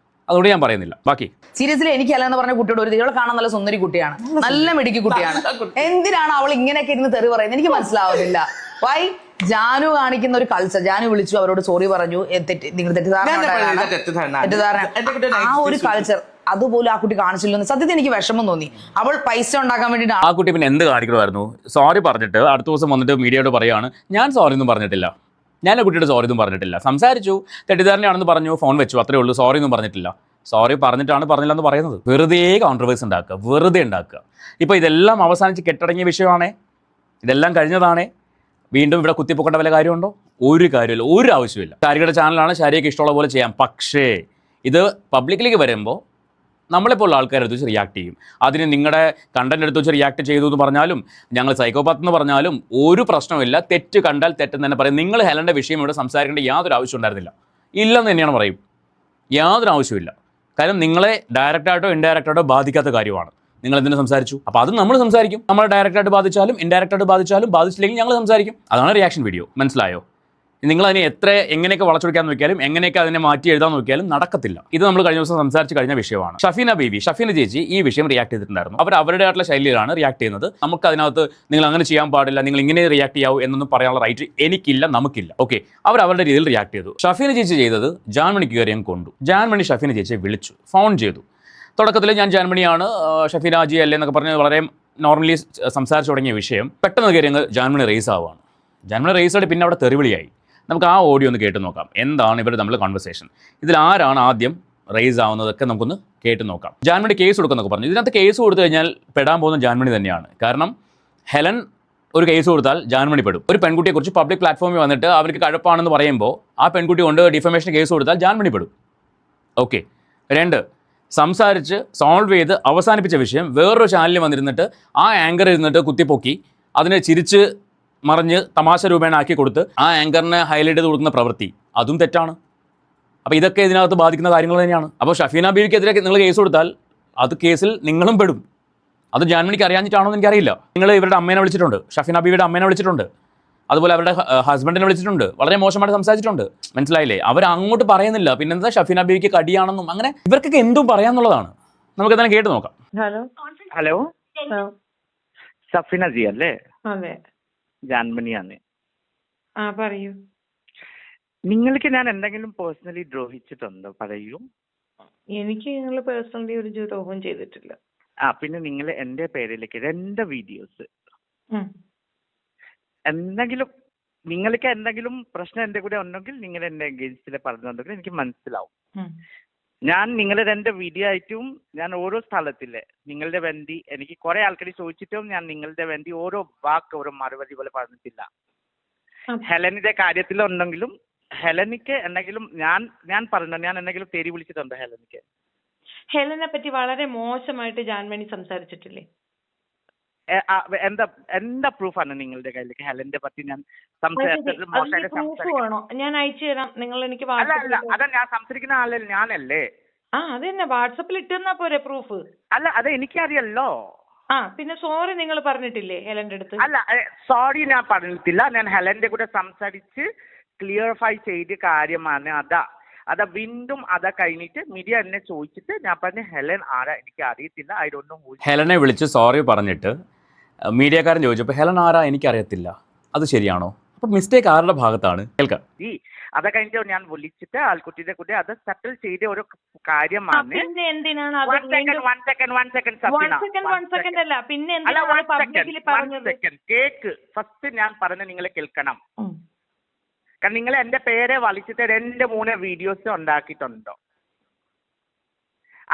അതുകൊണ്ട് ഞാൻ പറയുന്നില്ല. ബാക്കി
സീരിയസ്ലി എനിക്ക് അല്ല എന്ന് പറഞ്ഞ കുട്ടിയോട് ഒരു ഇവളെ കാണാൻ നല്ല സുന്ദരി കുട്ടിയാണ്, നല്ല മിടുക്കി കുട്ടിയാണ്, എന്തിനാണ് അവൾ ഇങ്ങനെയൊക്കെ ഇരുന്ന് തെറി പറയുന്നത് എനിക്ക് മനസ്സിലാവുന്നില്ല. വൈ ജാനു കാണിക്കുന്ന ഒരു കൾച്ചർ, ജാനു വിളിച്ചു അവരോട് സോറി പറഞ്ഞു, നിങ്ങൾ തെറ്റിദ്ധാരണ, ആ ഒരു കൾച്ചർ അതുപോലും ആ കുട്ടി കാണിച്ചില്ലെന്ന് സത്യത്തിൽ എനിക്ക് വിഷമം തോന്നി. അവൾ പൈസ ഉണ്ടാക്കാൻ വേണ്ടിയിട്ട്
ആ കുട്ടി പിന്നെ എന്ത് കാണിക്കണമായിരുന്നു? സോറി പറഞ്ഞിട്ട് അടുത്ത ദിവസം വന്നിട്ട് മീഡിയയോട് പറയുകയാണ് ഞാൻ സോറി ഒന്നും പറഞ്ഞിട്ടില്ല, ഞാൻ ആ കുട്ടിയുടെ സോറി ഒന്നും പറഞ്ഞിട്ടില്ല, സംസാരിച്ചു, തെറ്റിദ്ധാരണയാണെന്ന് പറഞ്ഞു, ഫോൺ വെച്ചു, അത്രേ ഉള്ളൂ, സോറി ഒന്നും പറഞ്ഞിട്ടില്ല. സോറി പറഞ്ഞിട്ടാണ് പറഞ്ഞില്ല എന്ന് പറയുന്നത്. വെറുതെ കോൺട്രവേഴ്സ് ഉണ്ടാക്കുക, വെറുതെ ഉണ്ടാക്കുക. ഇപ്പോൾ ഇതെല്ലാം അവസാനിച്ച് കെട്ടടങ്ങിയ വിഷയമാണേ, ഇതെല്ലാം കഴിഞ്ഞതാണേ. വീണ്ടും ഇവിടെ കുത്തിപ്പൊക്കേണ്ട വല്ല കാര്യമുണ്ടോ? ഒരു കാര്യമില്ല, ഒരു ആവശ്യമില്ല. ഷാരികയുടെ ചാനലാണ്, ഷാരികയ്ക്ക് ഇഷ്ടമുള്ള പോലെ ചെയ്യാം. പക്ഷേ ഇത് പബ്ലിക്കിലേക്ക് വരുമ്പോൾ നമ്മളെപ്പോലുള്ള ആൾക്കാരെടുത്ത് വെച്ച് റിയാക്ട് ചെയ്യും. അതിന് നിങ്ങളുടെ കണ്ടന്റ് എടുത്ത് വെച്ച് റിയാക്ട് ചെയ്തു എന്ന് പറഞ്ഞാലും ഞങ്ങൾ സൈക്കോപാത്ത് എന്ന് പറഞ്ഞാലും ഒരു പ്രശ്നമില്ല. തെറ്റ് കണ്ടാൽ തെറ്റെന്ന് തന്നെ പറയും. നിങ്ങൾ ഹെലൻ്റെ വിഷയം ഇവിടെ സംസാരിക്കേണ്ട യാതൊരു ആവശ്യം ഉണ്ടായിരുന്നില്ല, ഇല്ലെന്ന് തന്നെയാണ് പറയും. യാതൊരു ആവശ്യമില്ല. കാര്യം നിങ്ങളെ ഡയറക്റ്റായിട്ടോ ഇൻഡയറക്റ്റായിട്ടോ ബാധിക്കാത്ത കാര്യമാണ്. നിങ്ങൾ എന്തിനു സംസാരിച്ചു? അപ്പോൾ അത് നമ്മൾ സംസാരിക്കും. നമ്മളെ ഡയറക്റ്റായിട്ട് ബാധിച്ചാലും ഇൻഡയറക്റ്റായിട്ട് ബാധിച്ചാലും, ബാധിച്ചില്ലെങ്കിൽ ഞങ്ങൾ സംസാരിക്കും. അതാണ് റിയാക്ഷൻ വീഡിയോ. മനസ്സിലായോ? നിങ്ങൾ അതിനെ എങ്ങനെയൊക്കെ വളച്ചൊടിക്കാൻ നോക്കിയാലും എങ്ങനെയൊക്കെ അതിനെ മാറ്റി എഴുതാൻ നോക്കിയാലും നടക്കത്തില്ല. ഇത് നമ്മൾ കഴിഞ്ഞ ദിവസം സംസാരിച്ച് കഴിഞ്ഞ വിഷയമാണ്. ഷഫീന ചേച്ചി ഈ വിഷയം റിയാക്ട് ചെയ്തിട്ടുണ്ടായിരുന്നു. അവർ അവരുടേതായിട്ടുള്ള ശൈലിയിലാണ് റിയാക്ട് ചെയ്യുന്നത്. നമുക്ക് അതിനകത്ത് നിങ്ങൾ അങ്ങനെ ചെയ്യാൻ പാടില്ല, നിങ്ങൾ ഇങ്ങനെ റിയാക്ട് ചെയ്യാവൂ എന്നൊന്നും പറയാനുള്ള റൈറ്റ് എനിക്കില്ല, നമുക്കില്ല. ഓക്കെ, അവർ അവരുടെ രീതിയിൽ റിയാക്ട് ചെയ്തു. ഷഫീന ചേച്ചി ചെയ്തത് ജാൻമണിക്ക് കയറി അങ്ങ് കൊണ്ടു. ജാൻമണി ഷഫീന ചേച്ചിയെ വിളിച്ചു, ഫോൺ ചെയ്തു. തുടക്കത്തിൽ ഞാൻ ജാൻമണിയാണ്, ഷഫീനാജി അല്ലേ എന്നൊക്കെ പറഞ്ഞ് വളരെ നോർമലി സംസാരിച്ചു തുടങ്ങിയ വിഷയം പെട്ടെന്ന് കയറി അങ്ങ് ജാൻമണി റേസ് ആവുകയാണ്. ജാൻമണി റേസ് ആയിട്ട് പിന്നെ അവിടെ തെറിവിളിയായി. നമുക്ക് ആ ഓഡിയോ ഒന്ന് കേട്ട് നോക്കാം. എന്താണ് ഇവർ തമ്മിൽ കോൺവെർസേഷൻ, ഇതിൽ ആരാണ് ആദ്യം റേസ് ആവുന്നതൊക്കെ നമുക്കൊന്ന് കേട്ട് നോക്കാം. ജാൻമണി കേസ് കൊടുക്കുന്നൊക്കെ പറഞ്ഞു. ഇതിനകത്ത് കേസ് കൊടുത്തു കഴിഞ്ഞാൽ പെടാൻ പോകുന്ന ജാൻമണി തന്നെയാണ്. കാരണം ഹെലൻ ഒരു കേസ് കൊടുത്താൽ ജാൻമണി പെടും. ഒരു പെൺകുട്ടിയെക്കുറിച്ച് പബ്ലിക് പ്ലാറ്റ്ഫോമിൽ വന്നിട്ട് അവർക്ക് കഴപ്പാണെന്ന് പറയുമ്പോൾ ആ പെൺകുട്ടി കൊണ്ട് ഡിഫമേഷൻ കേസ് കൊടുത്താൽ ജാൻമണി പെടും. ഓക്കെ. 2, സംസാരിച്ച് സോൾവ് ചെയ്ത് അവസാനിപ്പിച്ച വിഷയം വേറൊരു ചാനലിൽ വന്നിരുന്നിട്ട് ആ ആങ്കർ ഇരുന്നിട്ട് കുത്തിപ്പൊക്കി അതിനെ ചിരിച്ച് മറിഞ്ഞ് തമാശ രൂപേണ ആക്കി കൊടുത്ത് ആ ആങ്കറിനെ ഹൈലൈറ്റ് ചെയ്ത് കൊടുക്കുന്ന പ്രവൃത്തി, അതും തെറ്റാണ്. അപ്പോൾ ഇതൊക്കെ ഇതിനകത്ത് ബാധിക്കുന്ന കാര്യങ്ങൾ തന്നെയാണ്. അപ്പോൾ ഷഫീന ബീവിക്കെതിരെ നിങ്ങൾ കേസ് കൊടുത്താൽ അത് കേസിൽ നിങ്ങളും പെടും. അത് ജാൻമണിക്ക് അറിയാഞ്ഞിട്ടാണോ എന്ന് എനിക്കറിയില്ല. നിങ്ങൾ ഇവരുടെ അമ്മേനെ വിളിച്ചിട്ടുണ്ട്, ഷഫീന ബീവിയുടെ അമ്മേനെ വിളിച്ചിട്ടുണ്ട്, അതുപോലെ അവരുടെ ഹസ്ബൻഡിനെ വിളിച്ചിട്ടുണ്ട്, വളരെ മോശമായിട്ട് സംസാരിച്ചിട്ടുണ്ട്. മനസ്സിലായില്ലേ? അവർ അങ്ങോട്ട് പറയുന്നില്ല. പിന്നെന്താ ഷഫീന ബീവിക്ക് കടിയാണെന്നും അങ്ങനെ ഇവർക്കൊക്കെ എന്തും പറയാന്നുള്ളതാണ്. നമുക്ക് എന്തായാലും കേട്ട് നോക്കാം.
ഹലോ
സഫീന ജി അല്ലേ?
അതെ,
ജാൻമണിയാണ്.
പറയൂ.
നിങ്ങൾക്ക് ഞാൻ എന്തെങ്കിലും പേഴ്സണലി ദ്രോഹിച്ചിട്ടുണ്ടോ? പറയൂ.
എനിക്ക് നിങ്ങൾ പേഴ്സണലി ഒരു ദ്രോഹം ചെയ്തിട്ടില്ല.
പിന്നെ നിങ്ങൾ എന്റെ പേരിലേക്ക് 2 വീഡിയോസ് എന്തെങ്കിലും നിങ്ങൾക്ക് എന്തെങ്കിലും പ്രശ്നം എന്റെ കൂടെ ഉണ്ടെങ്കിൽ നിങ്ങൾ എന്റെ എൻഗേജിൽ പറഞ്ഞിട്ടുണ്ടെങ്കിൽ എനിക്ക് മനസ്സിലാവും. ഞാൻ നിങ്ങളുടെ 2 വീഡിയോ ആയിട്ടും ഞാൻ ഓരോ സ്ഥലത്തില് നിങ്ങളുടെ വേണ്ടി എനിക്ക് കുറെ ആൾക്കാർ ചോദിച്ചിട്ടും ഞാൻ നിങ്ങളുടെ വേണ്ടി ഓരോ വാക്ക് ഓരോ മറുപടി പോലെ പറഞ്ഞിട്ടില്ല. ഹെലനിന്റെ കാര്യത്തിലുണ്ടെങ്കിലും ഹെലനിക്ക് എന്തെങ്കിലും ഞാൻ പറഞ്ഞു ഞാൻ എന്തെങ്കിലും പേര് വിളിച്ചിട്ടുണ്ടോ?
ഹെലനെ പറ്റി വളരെ മോശമായിട്ട് ജാൻമണി സംസാരിച്ചിട്ടില്ലേ?
എന്താ പ്രൂഫാണ് നിങ്ങളുടെ കയ്യിലേക്ക് ഹെലന്റെ പറ്റി ഞാൻ
ഞാൻ അയച്ചു തരാം. നിങ്ങൾ എനിക്ക്
അതാ ഞാൻ സംസാരിക്കുന്ന ആളല്ലേ, ഞാനല്ലേ?
അത് തന്നെ വാട്സപ്പിൽ ഇട്ടുന്നാ പോരെ പ്രൂഫ്?
അല്ല, അത് എനിക്കറിയല്ലോ.
പിന്നെ സോറി നിങ്ങൾ പറഞ്ഞിട്ടില്ലേ ഹെലന്റെ അടുത്ത്?
അല്ല, സോറി ഞാൻ പറഞ്ഞിട്ടില്ല. ഞാൻ ഹെലന്റെ കൂടെ സംസാരിച്ച് ക്ലിയർഫൈ ചെയ്ത കാര്യമാണ്. അതാ വീണ്ടും കഴിഞ്ഞിട്ട് മീഡിയ എന്നെ ചോദിച്ചിട്ട് ഞാൻ പറഞ്ഞ ഹെലൻ ആരാ എനിക്ക് അറിയത്തില്ല, ഐ ഡോണ്ട് നോ.
ഹെലനെ വിളിച്ച് സോറി പറഞ്ഞിട്ട് മീഡിയക്കാരൻ ചോദിച്ചപ്പോൾ ഹെലൻ ആരാ എനിക്കറിയത്തില്ല, അത് ശരിയാണോ? അപ്പൊ മിസ്റ്റേക്ക് ആരുടെ ഭാഗത്താണ്? കേൾക്കാം.
കഴിഞ്ഞിട്ട് ഞാൻ വിളിച്ചിട്ട് ആൾക്കുട്ടിയുടെ കൂടെ അത് സെറ്റിൽ ചെയ്ത ഒരു കാര്യമാണ്. കേക്ക് ഫസ്റ്റ് ഞാൻ പറഞ്ഞ നിങ്ങളെ കേൾക്കണം. കാരണം നിങ്ങൾ എന്റെ പേരെ വലിച്ചിട്ട് 2-3 വീഡിയോസ് ഉണ്ടാക്കിയിട്ടുണ്ടോ?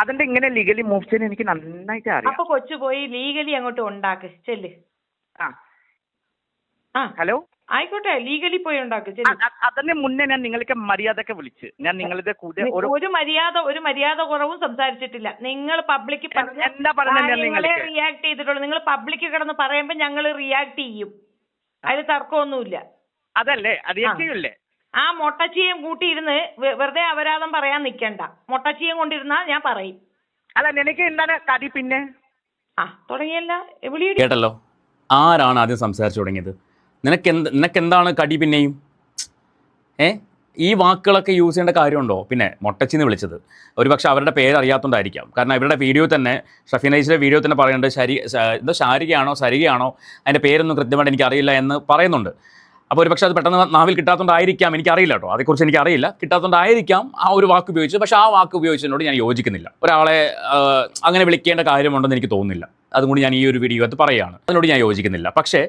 അതിന്റെ ഇങ്ങനെ ലീഗലി മൂവ് ചെയ്യാൻ എനിക്ക് നന്നായിട്ട് അറിയാം.
അപ്പൊ കൊച്ചു പോയി ലീഗലി അങ്ങോട്ട് ഉണ്ടാക്ക് ചെല്ല്.
ഹലോ,
ആയിക്കോട്ടെ, ലീഗലി പോയി ഉണ്ടാക്ക്.
അതിന് മുന്നേ ഞാൻ നിങ്ങൾക്ക് മര്യാദക്ക് വിളിച്ച് ഞാൻ നിങ്ങളുടെ കൂടെ
ഒരു മര്യാദ കുറവും സംസാരിച്ചിട്ടില്ല. നിങ്ങൾ പബ്ലിക്
എന്താ പറഞ്ഞ
റിയാക്ട് ചെയ്തിട്ടുള്ളൂ. നിങ്ങൾ പബ്ലിക് കിടന്ന് പറയുമ്പോ ഞങ്ങൾ റിയാക്ട് ചെയ്യും, അതിൽ തർക്കമൊന്നുമില്ല.
അതല്ലേ അറിയില്ലേ?
ആ മൊട്ടച്ചിയും കൂട്ടിയിരുന്ന് വെറുതെ അപരാധം പറയാൻ നിൽക്കണ്ട. മൊട്ടച്ചിയും കൊണ്ടിരുന്നാ ഞാൻ പറയും.
അല്ല, നിനക്ക് എന്താണ് കടി? പിന്നെ
തുടങ്ങിയല്ല വിളിയുടെ
കേട്ടല്ലോ, ആരാണ് ആദ്യം സംസാരിച്ചു തുടങ്ങിയത്? നിനക്കെന്താണ് കടി പിന്നെയും? ഈ വാക്കുകളൊക്കെ യൂസ് ചെയ്യേണ്ട കാര്യമുണ്ടോ? പിന്നെ മൊട്ടച്ചിന്ന് വിളിച്ചത് ഒരു പക്ഷേ അവരുടെ പേര് അറിയാത്തതുകൊണ്ടായിരിക്കാം. കാരണം ഇവരുടെ വീഡിയോ തന്നെ, ഷഫീനയുടെ വീഡിയോ തന്നെ പറയുന്നുണ്ട് ശാരികയാണോ സരികയാണോ അതിൻ്റെ പേരൊന്നും കൃത്യമായിട്ട് എനിക്കറിയില്ല എന്ന് പറയുന്നുണ്ട്. അപ്പോൾ ഒരു പക്ഷേ അത് പെട്ടെന്ന് നാവിൽ കിട്ടാത്തതുകൊണ്ടായിരിക്കാം, എനിക്കറിയില്ല കേട്ടോ, അതേക്കുറിച്ച് എനിക്കറിയില്ല, കിട്ടാത്തതുകൊണ്ടായിരിക്കാം ആ ഒരു വാക്ക് ഉപയോഗിച്ചത്. പക്ഷേ ആ വാക്ക് ഉപയോഗിച്ചതിനോട് ഞാൻ യോജിക്കുന്നില്ല. ഒരാളെ അങ്ങനെ വിളിക്കേണ്ട കാര്യമുണ്ടെന്ന് എനിക്ക് തോന്നുന്നില്ല. അതുകൊണ്ട് ഞാൻ ഈ ഒരു വീഡിയോ അത് പറയുകയാണ്, അതിനോട് ഞാൻ യോജിക്കുന്നില്ല. പക്ഷേ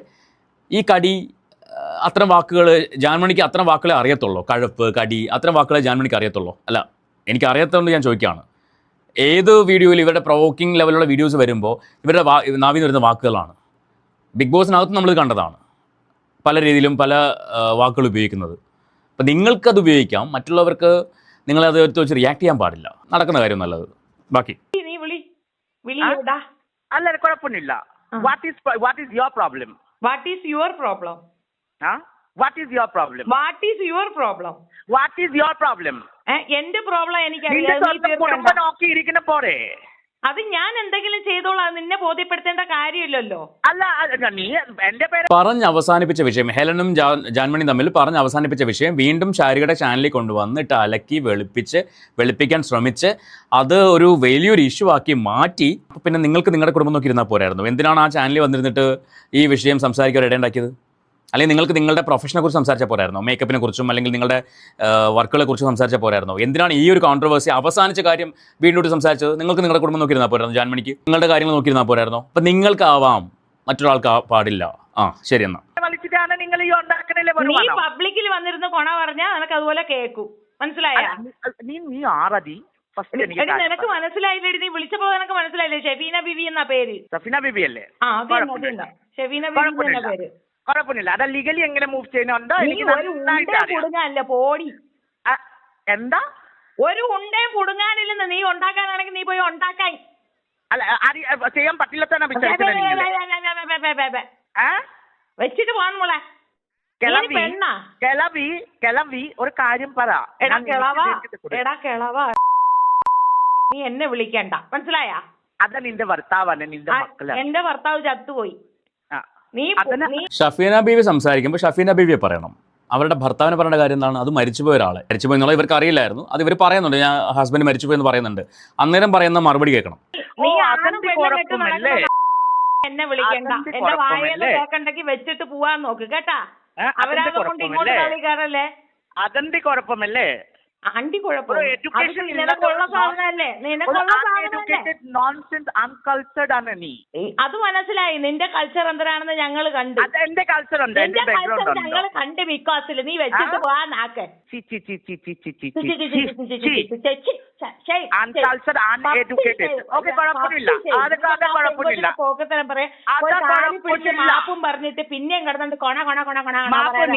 ഈ കടി, അത്തരം വാക്കുകൾ ജാൻമണിക്ക് അത്തരം വാക്കുകളെ അറിയത്തുള്ളൂ. കഴപ്പ്, കടി, അത്തരം വാക്കുകളെ ജാൻമണിക്ക് അറിയത്തുള്ളൂ. അല്ല, എനിക്ക് അറിയാത്തതുകൊണ്ട് ഞാൻ ചോദിക്കുകയാണ്. ഏത് വീഡിയോയിൽ ഇവരുടെ പ്രൊവോക്കിംഗ് ലെവലുള്ള വീഡിയോസ് വരുമ്പോൾ ഇവരുടെ നാവിൽ നിന്ന് വരുന്ന വാക്കുകളാണ്. ബിഗ് ബോസിനകത്ത് നമ്മൾ കണ്ടതാണ് പല രീതിയിലും പല വാക്കുകൾ ഉപയോഗിക്കുന്നത്. അപ്പം നിങ്ങൾക്കത് ഉപയോഗിക്കാം, മറ്റുള്ളവർക്ക് നിങ്ങളത് എടുത്ത് വെച്ച് റിയാക്ട് ചെയ്യാൻ പാടില്ല. നടക്കുന്ന കാര്യം നല്ലത്. ബാക്കി
നീ വിളിടാ.
അല്ല, കുഴപ്പമൊന്നുമില്ല. What is your problem?
What is your problem?
What is your problem?
What is your problem?
What is your problem?
എന്റെ പ്രോബ്ലം എനിക്കറിയാം.
കുടുംബം നോക്കിയിരിക്കുന്ന പോരെ.
അത് ഞാൻ എന്തെങ്കിലും ചെയ്തോളാം, നിന്നെ ബോധ്യപ്പെടുത്തേണ്ട കാര്യമില്ലല്ലോ.
അല്ല, നീ എന്റെ പേര്
പറഞ്ഞ് അവസാനിപ്പിച്ച വിഷയം, ഹെലനും ജാൻമണിയും തമ്മിൽ പറഞ്ഞ് അവസാനിപ്പിച്ച വിഷയം വീണ്ടും ശാരികയുടെ ചാനലിൽ കൊണ്ടുവന്നിട്ട് അലക്കി വെളുപ്പിക്കാൻ ശ്രമിച്ച് അത് ഒരു വലിയൊരു ഇഷ്യൂ ആക്കി മാറ്റി. പിന്നെ നിങ്ങൾക്ക് നിങ്ങളുടെ കുടുംബം നോക്കി ഇരുന്നാൽ പോരായിരുന്നു? എന്തിനാണ് ആ ചാനലിൽ വന്നിരുന്നിട്ട് ഈ വിഷയം സംസാരിക്കാൻ ഇടയുണ്ടാക്കിയത്? അല്ലെങ്കിൽ നിങ്ങൾക്ക് നിങ്ങളുടെ പ്രൊഫഷനെ കുറിച്ച് സംസാരിച്ചാൽ പോരായിരുന്നോ? മേക്കപ്പിനെ കുറിച്ചും അല്ലെങ്കിൽ നിങ്ങളുടെ വർക്കുകളെ കുറിച്ച് സംസാരിച്ചാൽ പോരായിരുന്നോ? എന്തിനാണ് ഈ ഒരു കോൺട്രവേഴ്സി അവസാനിച്ച കാര്യം വീണ്ടും സംസാരിച്ചത്? നിങ്ങൾക്ക് നിങ്ങളുടെ കുടുംബം നോക്കിയിരുന്നാൽ പോരായിരുന്നു? ജാൻമണിക്ക് നിങ്ങളുടെ കാര്യങ്ങൾ നോക്കിയിരുന്നാൽ പോരായിരുന്നോ? അപ്പം നിങ്ങൾക്കാവാം, മറ്റൊരാൾക്ക് പാടില്ല. ശരി, എന്നാ
നീ പബ്ലിക്കിൽ വന്നിരുന്ന കൊണ പറഞ്ഞാൽ നിനക്ക് അതുപോലെ കേൾക്കും. മനസ്സിലായ? നിനക്ക് മനസ്സിലായില്ലേ? നീ വിളിച്ചപ്പോ നിനക്ക് മനസ്സിലായില്ലേ? ഷെഫീന ബിബി എന്നാ പേര്.
സഫീന ബിബി അല്ലേ?
ഷെഫീന ബിബി എന്ന പേര്.
കുഴപ്പമില്ല. അത് ലീഗലി എങ്ങനെ മൂവ് ചെയ്യുന്നുണ്ടോ?
കുടുങ്ങാനല്ല പോടി.
എന്താ
ഒരു ഉണ്ടേ കുടുങ്ങാനില്ലെന്ന്? നീ ഉണ്ടാക്കാനാണെങ്കിൽ നീ പോയി ഉണ്ടാക്കാൻ.
അല്ല, ചെയ്യാൻ പറ്റില്ല.
വെച്ചിട്ട് പോകാൻ മോളെ.
കിളവി ഒരു കാര്യം പറ.
എടാ കിളവാ, നീ എന്നെ വിളിക്കണ്ട. മനസ്സിലായ?
അതാ നിന്റെ ഭർത്താവാണ്, നിന്റെ മക്കളാണ്.
എന്റെ ഭർത്താവ് ചത്തുപോയി.
ഷഫീന ബീവി സംസാരിക്കുമ്പോൾ ഷഫീന ബീവിയെ പറയണം. അവരുടെ ഭർത്താവിനെ പറയേണ്ട കാര്യം എന്താണ്? അത് മരിച്ചുപോയ ഒരാളെ. മരിച്ചുപോയി എന്നുള്ള ഇവർക്ക് അറിയില്ലായിരുന്നു. അത് ഇവർ പറയുന്നുണ്ട്, ഞാൻ ഹസ്ബൻഡ് മരിച്ചുപോയി എന്ന് പറയുന്നുണ്ട്. അന്നേരം പറയുന്ന മറുപടി കേൾക്കണം.
എന്നെ വിളിക്കണ്ട, എന്റെ വായന്ന് കേൾക്കണ്ടെങ്കിൽ വെച്ചിട്ട് പോവാൻ നോക്ക് കേട്ടാ. അവരാ കൊണ്ട് ഇങ്ങോട്ട് കളിക്കാറല്ലേ.
അതെന്ത് കുഴപ്പമല്ലേ?
ആന്റി കുഴപ്പം നിനക്കുള്ള സാധനല്ലേ? അത് മനസ്സിലായി. നിന്റെ കൾച്ചർ എന്തരാണെന്ന് ഞങ്ങൾ കണ്ടു.
എന്റെ കൾച്ചർ
ഞങ്ങൾ കണ്ട് ബിക്കോസിൽ നീ വെച്ചിട്ട് പോവാൻ നാക്ക്. പോക്കത്തരം പറയാ. മാപ്പും പറഞ്ഞിട്ട് പിന്നെയും കിടന്നിട്ട് കൊണ കൊണ കൊണ കൊണ.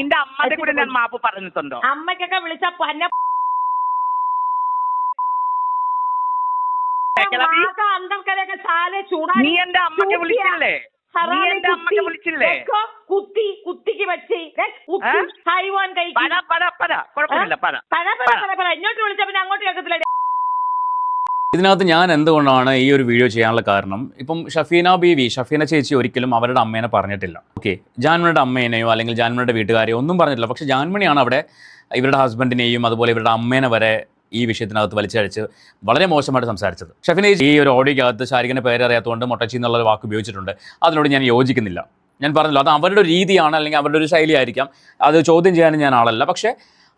നിന്റെ അമ്മയുടെ കൂടെ ഞാൻ മാപ്പ് പറഞ്ഞിട്ടുണ്ടോ?
അമ്മയ്ക്കൊക്കെ വിളിച്ച പന്ന
നീ എന്റെ അമ്മക്ക് വിളിച്ചില്ലേ?
കുത്തിക്ക് വെച്ച് ഇങ്ങോട്ട് വിളിച്ച പിന്നെ അങ്ങോട്ട് കേൾക്കത്തില്ല.
ഇതിനകത്ത് ഞാൻ എന്തുകൊണ്ടാണ് ഈ ഒരു വീഡിയോ ചെയ്യാനുള്ള കാരണം, ഇപ്പം ഷഫീന ചേച്ചി ഒരിക്കലും അവരുടെ അമ്മേനെ പറഞ്ഞിട്ടില്ല. ഓക്കെ, ജാൻമണിയുടെ അമ്മേനെയോ അല്ലെങ്കിൽ ജാൻമണിയുടെ വീട്ടുകാരെയോ ഒന്നും പറഞ്ഞിട്ടില്ല. പക്ഷേ ജാൻമണിയാണ് അവിടെ ഇവരുടെ ഹസ്ബൻഡിനെയും അതുപോലെ ഇവരുടെ അമ്മേനെ വരെ ഈ വിഷയത്തിനകത്ത് വലിച്ചഴിച്ച് വളരെ മോശമായിട്ട് സംസാരിച്ചത്. ഷഫീന ചേച്ചി ഈ ഒരു ഓഡിയോക്കകത്ത് ശാരികൻ്റെ പേരറിയാത്തതുകൊണ്ട് മൊട്ടച്ചി എന്നുള്ള വാക്ക് ഉപയോഗിച്ചിട്ടുണ്ട്. അതിനോട് ഞാൻ യോജിക്കുന്നില്ല. ഞാൻ പറഞ്ഞല്ലോ, അത് അവരുടെ രീതിയാണ്, അല്ലെങ്കിൽ അവരുടെ ഒരു ശൈലിയായിരിക്കാം. അത് ചോദ്യം ചെയ്യാനും ഞാൻ ആളല്ല. പക്ഷേ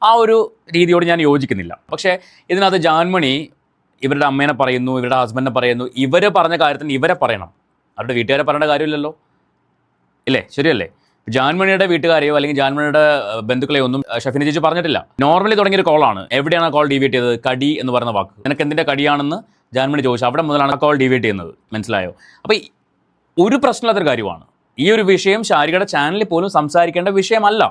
ആ ഒരു രീതിയോട് ഞാൻ യോജിക്കുന്നില്ല. പക്ഷേ ഇതിനകത്ത് ജാൻമണി ഇവരുടെ അമ്മേനെ പറയുന്നു, ഇവരുടെ ഹസ്ബൻഡിനെ പറയുന്നു. ഇവർ പറഞ്ഞ കാര്യത്തിന് ഇവരെ പറയണം, അവരുടെ വീട്ടുകാരെ പറയേണ്ട കാര്യമില്ലല്ലോ, ഇല്ലേ? ശരിയല്ലേ? ജാൻമണിയുടെ വീട്ടുകാരെയോ അല്ലെങ്കിൽ ജാൻമണിയുടെ ബന്ധുക്കളെയോ ഒന്നും ഷഫീന ചേച്ചി പറഞ്ഞിട്ടില്ല. നോർമലി തുടങ്ങിയൊരു കോളാണ്. എവിടെയാണ് ആ കോൾ ഡീവിയേറ്റ് ചെയ്തത്? കടി എന്ന് പറയുന്ന വാക്ക്. നിനക്ക് എന്തിൻ്റെ കടിയാണെന്ന് ജാൻമണി ചോദിച്ചു. അവിടെ മുതലാണ് ആ കോൾ ഡീവിയേറ്റ് ചെയ്യുന്നത്. മനസ്സിലായോ? അപ്പോൾ ഒരു പ്രശ്നമില്ലാത്തൊരു കാര്യമാണ് ഈ ഒരു വിഷയം. ശാരികയുടെ ചാനലിൽ പോലും സംസാരിക്കേണ്ട വിഷയമല്ല.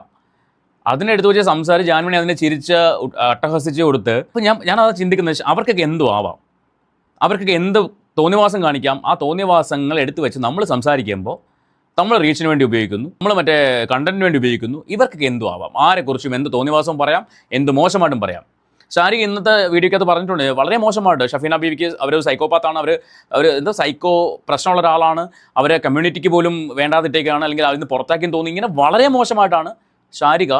അതിനെടുത്ത് വെച്ച് സംസാരിച്ച് ജാൻമണി അതിനെ ചിരിച്ച് അട്ടഹസിച്ച് കൊടുത്ത്. അപ്പോൾ ഞാനത് ചിന്തിക്കുന്നത്, അവർക്കൊക്കെ എന്തോ ആവാം, അവർക്കൊക്കെ എന്ത് തോന്നിവാസം കാണിക്കാം. ആ തോന്നിവാസങ്ങൾ എടുത്തു വെച്ച് നമ്മൾ സംസാരിക്കുമ്പോൾ നമ്മൾ റീച്ചിന് വേണ്ടി ഉപയോഗിക്കുന്നു, നമ്മൾ മറ്റേ കണ്ടന്റിന് വേണ്ടി ഉപയോഗിക്കുന്നു. ഇവർക്കൊക്കെ എന്തു ആവാം, ആരെക്കുറിച്ചും എന്ത് തോന്നിവാസവും പറയാം, എന്ത് മോശമായിട്ടും പറയാം. ഷാരിക ഇന്നത്തെ വീഡിയോക്കകത്ത് പറഞ്ഞിട്ടുണ്ട് വളരെ മോശമായിട്ട് ഷഫീന ബീവിക്ക് അവർ സൈക്കോപാത്താണ്, അവർ എന്താ സൈക്കോ പ്രശ്നമുള്ള ഒരാളാണ്, അവരെ കമ്മ്യൂണിറ്റിക്ക് പോലും വേണ്ടാതിട്ടേക്കാണ്, അല്ലെങ്കിൽ അതിൽ നിന്ന് പുറത്താക്കിയെന്ന് തോന്നി. ഇങ്ങനെ വളരെ മോശമായിട്ടാണ് ഷാരിക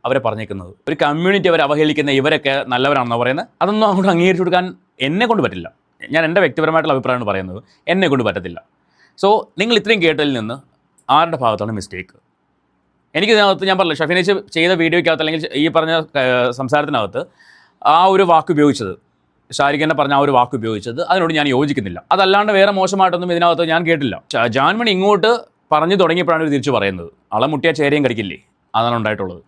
അവരെ പറഞ്ഞേക്കുന്നത്. ഒരു കമ്മ്യൂണിറ്റി അവരെ അവഹേളിക്കുന്ന ഇവരൊക്കെ നല്ലവരാണെന്ന് പറയുന്നത്. അതൊന്നും അങ്ങോട്ട് അംഗീകരിച്ചു കൊടുക്കാൻ എന്നെ കൊണ്ട് പറ്റില്ല. ഞാൻ എൻ്റെ വ്യക്തിപരമായിട്ടുള്ള അഭിപ്രായമാണ് പറയുന്നത്, എന്നെ കൊണ്ട് പറ്റത്തില്ല. സോ നിങ്ങൾ ഇത്രയും കേട്ടതിൽ നിന്ന് ആരുടെ ഭാഗത്താണ് മിസ്റ്റേക്ക്? എനിക്ക് ഇതിനകത്ത് ഞാൻ പറഞ്ഞില്ല, ഷഫീനേച്ച് ചെയ്ത വീഡിയോയ്ക്കകത്ത് അല്ലെങ്കിൽ ഈ പറഞ്ഞ സംസാരത്തിനകത്ത് ആ ഒരു വാക്ക് ഉപയോഗിച്ചത്, ഷാരിഖിനെ പറഞ്ഞ ആ ഒരു വാക്ക് ഉപയോഗിച്ചത്, അതിനോട് ഞാൻ യോജിക്കുന്നില്ല. അതല്ലാണ്ട് വേറെ മോശമായിട്ടൊന്നും ഇതിനകത്ത് ഞാൻ കേട്ടില്ല. ജാൻമണി ഇങ്ങോട്ട് പറഞ്ഞു തുടങ്ങിയപ്പോഴാണ് ഒരു തിരിച്ചു പറയുന്നത്, ആളെ മുട്ടിയ ചേരയും കടിക്കില്ലേ, അതാണ് ഉണ്ടായിട്ടുള്ളത്.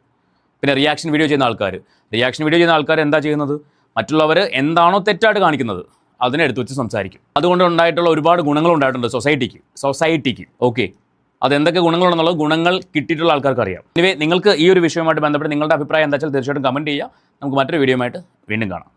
പിന്നെ റിയാക്ഷൻ വീഡിയോ ചെയ്യുന്ന ആൾക്കാർ എന്താ ചെയ്യുന്നത്? മറ്റുള്ളവർ എന്താണോ തെറ്റായിട്ട് കാണിക്കുന്നത് അതിനെ എടുത്തു വെച്ച് സംസാരിക്കും. അതുകൊണ്ട് ഉണ്ടായിട്ടുള്ള ഒരുപാട് ഗുണങ്ങളുണ്ടായിട്ടുണ്ട് സൊസൈറ്റിക്ക്. ഓക്കെ, അതെന്തൊക്കെ ഗുണങ്ങളുണ്ടെന്നുള്ളത് ഗുണങ്ങൾ കിട്ടിയിട്ടുള്ള ആൾക്കാർക്ക് അറിയാം. ഇനി നിങ്ങൾക്ക് ഈ ഒരു വിഷയവുമായിട്ട് ബന്ധപ്പെട്ട് നിങ്ങളുടെ അഭിപ്രായം എന്താ വെച്ചാൽ തീർച്ചയായിട്ടും കമൻറ്റ് ചെയ്യുക. നമുക്ക് മറ്റൊരു വീഡിയോയുമായിട്ട് വീണ്ടും കാണാം.